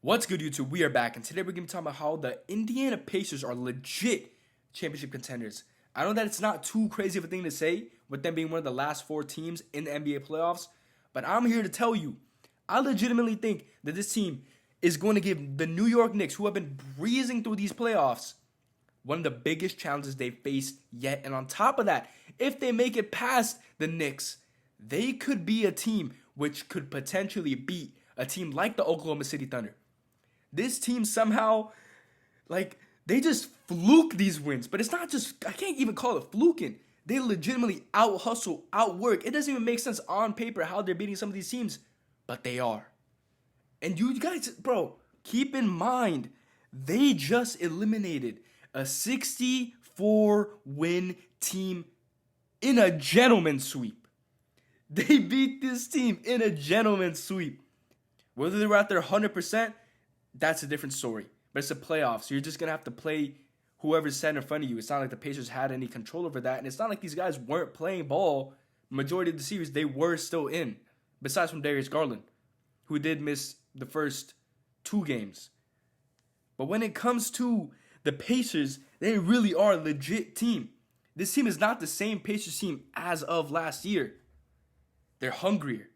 What's good, YouTube? We are back, and today we're going to be talking about how the Indiana Pacers are legit championship contenders. I know that it's not too crazy of a thing to say, with them being one of the last four teams in the NBA playoffs, but I'm here to tell you, I legitimately think that this team is going to give the New York Knicks, who have been breezing through these playoffs, one of the biggest challenges they've faced yet. And on top of that, if they make it past the Knicks, they could be a team which could potentially beat a team like the Oklahoma City Thunder. This team somehow, they just fluke these wins. But it's not just, I can't even call it fluking. They legitimately out-hustle, outwork. It doesn't even make sense on paper how they're beating some of these teams. But they are. And you guys, bro, keep in mind, they just eliminated a 64-win team in a gentleman's sweep. They beat this team in a gentleman's sweep. Whether they were at their 100%, that's a different story. But it's a playoff, so you're just going to have to play whoever's set in front of you. It's not like the Pacers had any control over that. And it's not like these guys weren't playing ball. Majority of the series, they were still in. Besides from Darius Garland, who did miss the first two games. But when it comes to the Pacers, they really are a legit team. This team is not the same Pacers team as of last year. They're hungrier.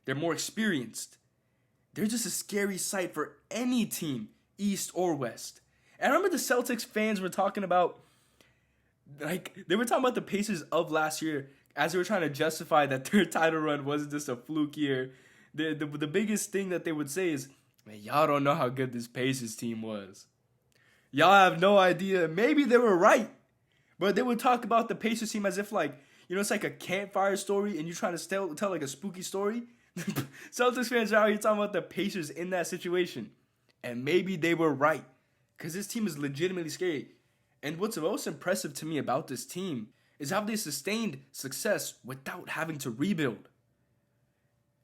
They're more experienced. They're just a scary sight for any team, East or West. And I remember the Celtics fans were talking about, they were talking about the Pacers of last year as they were trying to justify that their title run wasn't just a fluke year. The biggest thing that they would say is, man, y'all don't know how good this Pacers team was. Y'all have no idea. Maybe they were right. But they would talk about the Pacers team as if it's like a campfire story and you're trying to tell like a spooky story. Celtics fans are out here talking about the Pacers in that situation. And maybe they were right. Because this team is legitimately scary. And what's most impressive to me about this team is how they sustained success without having to rebuild.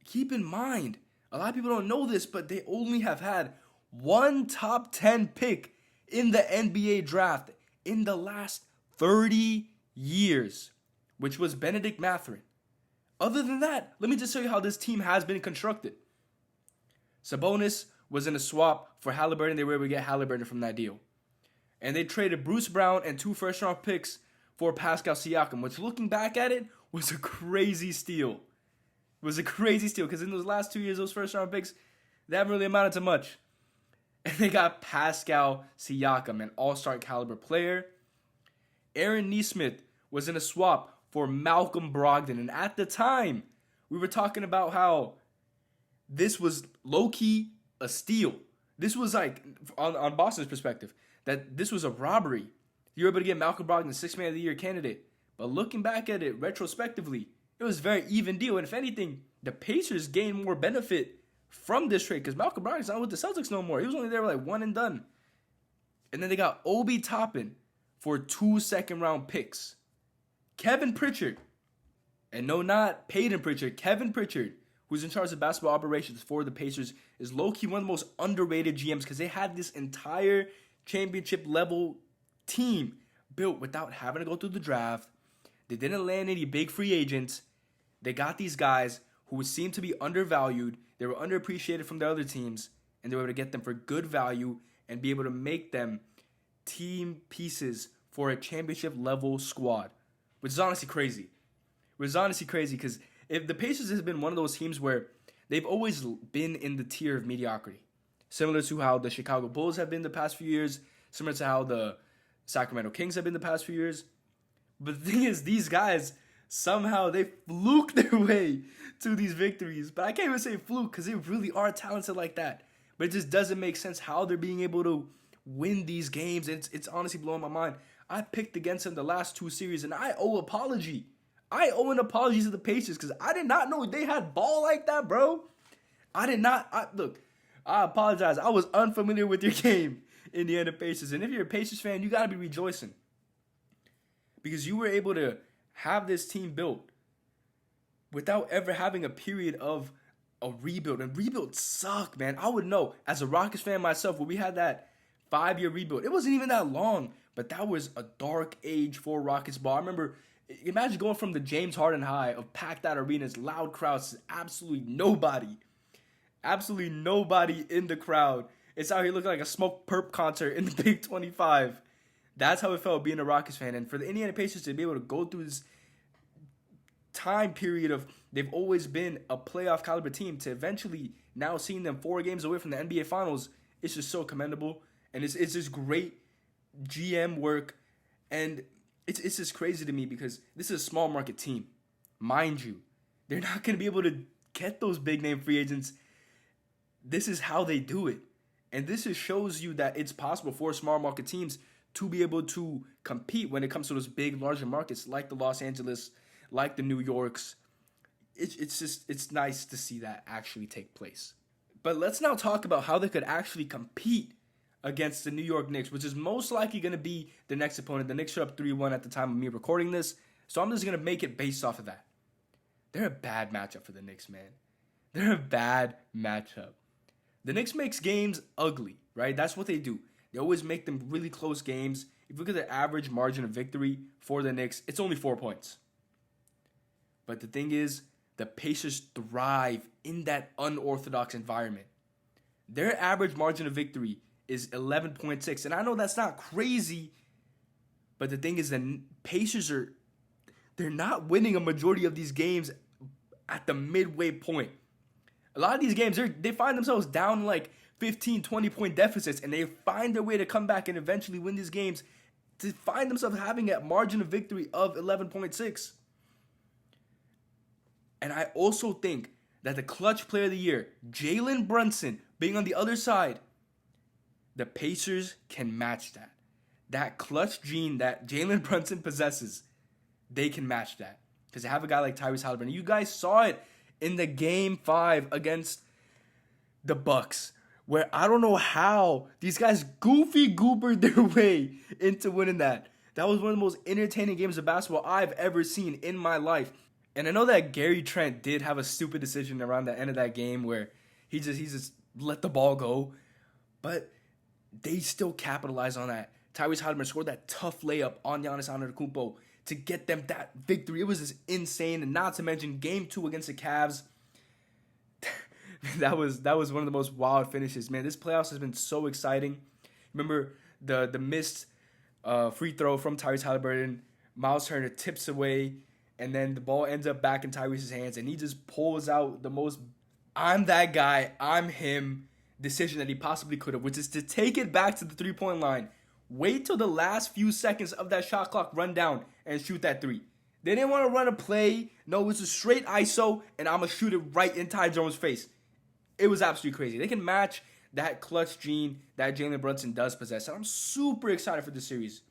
Keep in mind, a lot of people don't know this, but they only have had one top 10 pick in the NBA draft in the last 30 years, which was Benedict Mathurin. Other than that, let me just show you how this team has been constructed. Sabonis was in a swap for Haliburton. They were able to get Haliburton from that deal. And they traded Bruce Brown and 2 first-round picks for Pascal Siakam, which, looking back at it, was a crazy steal. It was a crazy steal because in those last 2 years, those first-round picks, they haven't really amounted to much. And they got Pascal Siakam, an all-star caliber player. Aaron Nesmith was in a swap for Malcolm Brogdon. And at the time, we were talking about how this was low-key a steal. This was on Boston's perspective, that this was a robbery. You were able to get Malcolm Brogdon, the 6th Man of the Year candidate. But looking back at it retrospectively, it was a very even deal. And if anything, the Pacers gained more benefit from this trade because Malcolm Brogdon's not with the Celtics no more. He was only there one and done. And then they got Obi Toppin for 2 second-round picks. Kevin Pritchard, and no, not Peyton Pritchard, Kevin Pritchard, who's in charge of basketball operations for the Pacers, is low-key one of the most underrated GMs because they had this entire championship-level team built without having to go through the draft. They didn't land any big free agents. They got these guys who seemed to be undervalued. They were underappreciated from the other teams, and they were able to get them for good value and be able to make them team pieces for a championship-level squad, which is honestly crazy. Because if the Pacers has been one of those teams where they've always been in the tier of mediocrity, similar to how the Chicago Bulls have been the past few years, similar to how the Sacramento Kings have been the past few years. But the thing is, these guys, somehow they fluke their way to these victories. But I can't even say fluke because they really are talented like that. But it just doesn't make sense how they're being able to win these games. It's honestly blowing my mind. I picked against them the last 2 series, and I owe apology. I owe an apology to the Pacers because I did not know they had ball like that, bro. I did not. Look, I apologize. I was unfamiliar with your game, Indiana Pacers. And if you're a Pacers fan, you got to be rejoicing because you were able to have this team built without ever having a period of a rebuild. And rebuilds suck, man. I would know. As a Rockets fan myself, when we had that 5-year rebuild, it wasn't even that long, but that was a dark age for Rockets ball. I remember, imagine going from the James Harden high of packed out arenas, loud crowds, to absolutely nobody in the crowd, It's out here looking like a smoke perp concert in the Big 25. That's how it felt being a Rockets fan. And for the Indiana Pacers to be able to go through this time period of they've always been a playoff caliber team to eventually now seeing them 4 games away from the NBA Finals, it's just so commendable. And it's just great GM work. And it's just crazy to me because this is a small market team. Mind you, they're not going to be able to get those big name free agents. This is how they do it. And this just shows you that it's possible for small market teams to be able to compete when it comes to those big, larger markets like the Los Angeles, like the New Yorks. It's nice to see that actually take place. But let's now talk about how they could actually compete against the New York Knicks, which is most likely going to be the next opponent. The Knicks are up 3-1 at the time of me recording this, so I'm just going to make it based off of that. They're a bad matchup for the Knicks, man. They're a bad matchup. The Knicks makes games ugly, right? That's what they do. They always make them really close games. If you look at the average margin of victory for the Knicks, it's only 4 points. But the thing is, the Pacers thrive in that unorthodox environment. Their average margin of victory is 11.6. And I know that's not crazy, but the thing is the Pacers they're not winning a majority of these games at the midway point. A lot of these games, they find themselves down like 15, 20-point deficits, and they find their way to come back and eventually win these games to find themselves having a margin of victory of 11.6. And I also think that the clutch player of the year, Jalen Brunson, being on the other side, the Pacers can match that. That clutch gene that Jalen Brunson possesses, they can match that. Because they have a guy like Tyrese Haliburton. You guys saw it in the Game 5 against the Bucks, where I don't know how these guys goofy goobered their way into winning that. That was one of the most entertaining games of basketball I've ever seen in my life. And I know that Gary Trent did have a stupid decision around the end of that game where he just let the ball go. But they still capitalized on that. Tyrese Haliburton scored that tough layup on Giannis Antetokounmpo to get them that victory. It was just insane. And not to mention Game 2 against the Cavs. that was one of the most wild finishes. Man, this playoffs has been so exciting. Remember the missed free throw from Tyrese Haliburton. Miles Turner tips away. And then the ball ends up back in Tyrese's hands. And he just pulls out the most I'm that guy, I'm him decision that he possibly could have. Which is to take it back to the three-point line. Wait till the last few seconds of that shot clock run down and shoot that three. They didn't want to run a play. No, it was a straight ISO, and I'm going to shoot it right in Ty Jones' face. It was absolutely crazy. They can match that clutch gene that Jalen Brunson does possess. And I'm super excited for this series.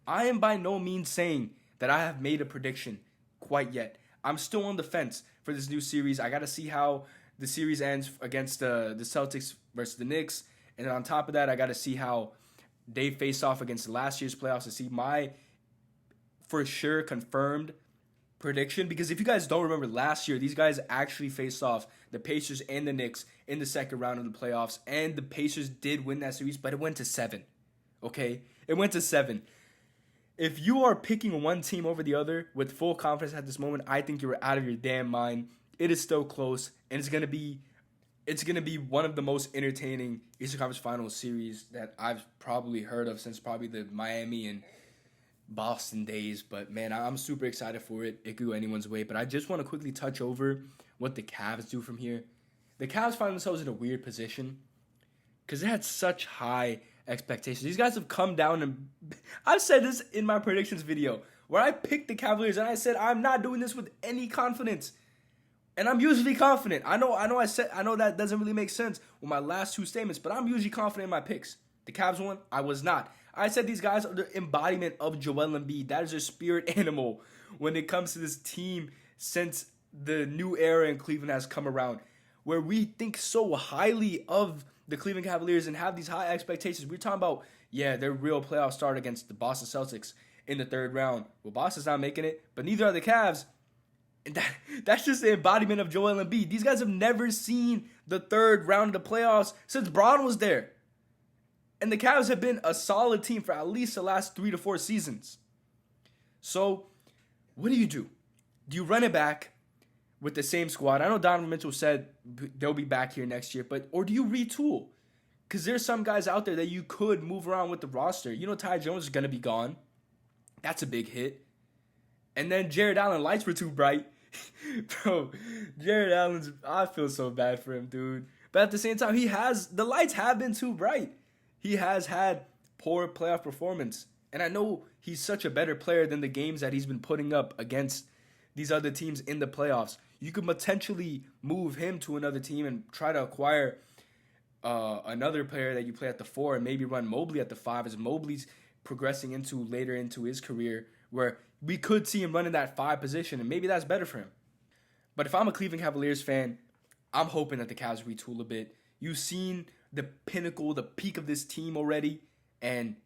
I am by no means saying that I have made a prediction quite yet. I'm still on the fence for this new series. I got to see how the series ends against the Celtics versus the Knicks. And then on top of that, I got to see how they face off against last year's playoffs to see my for sure confirmed prediction. Because if you guys don't remember last year, these guys actually faced off the Pacers and the Knicks in the second round of the playoffs. And the Pacers did win that series, but it went to 7. Okay? It went to 7. If you are picking one team over the other with full confidence at this moment, I think you're out of your damn mind. It is still close, and it's gonna be one of the most entertaining Eastern Conference Finals series that I've probably heard of since probably the Miami and Boston days. But man, I'm super excited for it. It could go anyone's way. But I just want to quickly touch over what the Cavs do from here. The Cavs find themselves in a weird position because they had such high expectations. These guys have come down, and I've said this in my predictions video where I picked the Cavaliers and I said I'm not doing this with any confidence. And I'm usually confident. I know that doesn't really make sense with my last 2 statements, but I'm usually confident in my picks. The Cavs one, I was not. I said these guys are the embodiment of Joel Embiid. That is their spirit animal when it comes to this team since the new era in Cleveland has come around, where we think so highly of the Cleveland Cavaliers and have these high expectations. We're talking about, their real playoff start against the Boston Celtics in the 3rd round. Well, Boston's not making it, but neither are the Cavs. And that's just the embodiment of Joel Embiid. These guys have never seen the 3rd round of the playoffs since Braun was there. And the Cavs have been a solid team for at least the last 3 to 4 seasons. So, what do? Do you run it back with the same squad? I know Donovan Mitchell said they'll be back here next year, or do you retool? Because there's some guys out there that you could move around with the roster. You know Ty Jones is going to be gone. That's a big hit. And then Jared Allen, lights were too bright. Bro, Jared Allen's, I feel so bad for him, dude. But at the same time, the lights have been too bright. He has had poor playoff performance. And I know he's such a better player than the games that he's been putting up against these other teams in the playoffs. You could potentially move him to another team and try to acquire another player that you play at the 4 and maybe run Mobely at the 5 as Mobly's progressing later into his career, where we could see him running that 5 position, and maybe that's better for him. But if I'm a Cleveland Cavaliers fan, I'm hoping that the Cavs retool a bit. You've seen the pinnacle, the peak of this team already, and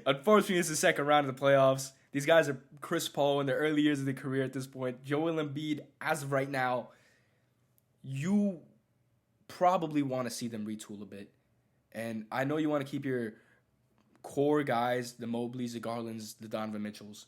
unfortunately it's the second round of the playoffs. These guys are Chris Paul in their early years of their career at this point. Joel Embiid, as of right now, you probably want to see them retool a bit. And I know you want to keep your core guys, the Mobleys, the Garlands, the Donovan Mitchells.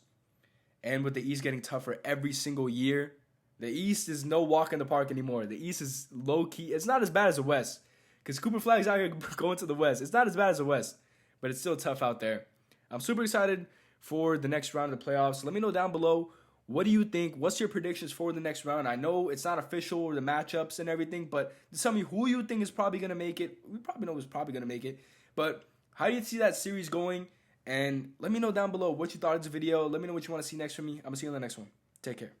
And with the East getting tougher every single year, the East is no walk in the park anymore. The East is low-key. It's not as bad as the West. Because Cooper Flag's out here going to the West. It's not as bad as the West. But it's still tough out there. I'm super excited for the next round of the playoffs. Let me know down below, what do you think? What's your predictions for the next round? I know it's not official or the matchups and everything, but tell me who you think is probably going to make it. We probably know who's probably going to make it. But how do you see that series going? And let me know down below what you thought of this video. Let me know what you want to see next from me. I'm going to see you on the next one. Take care.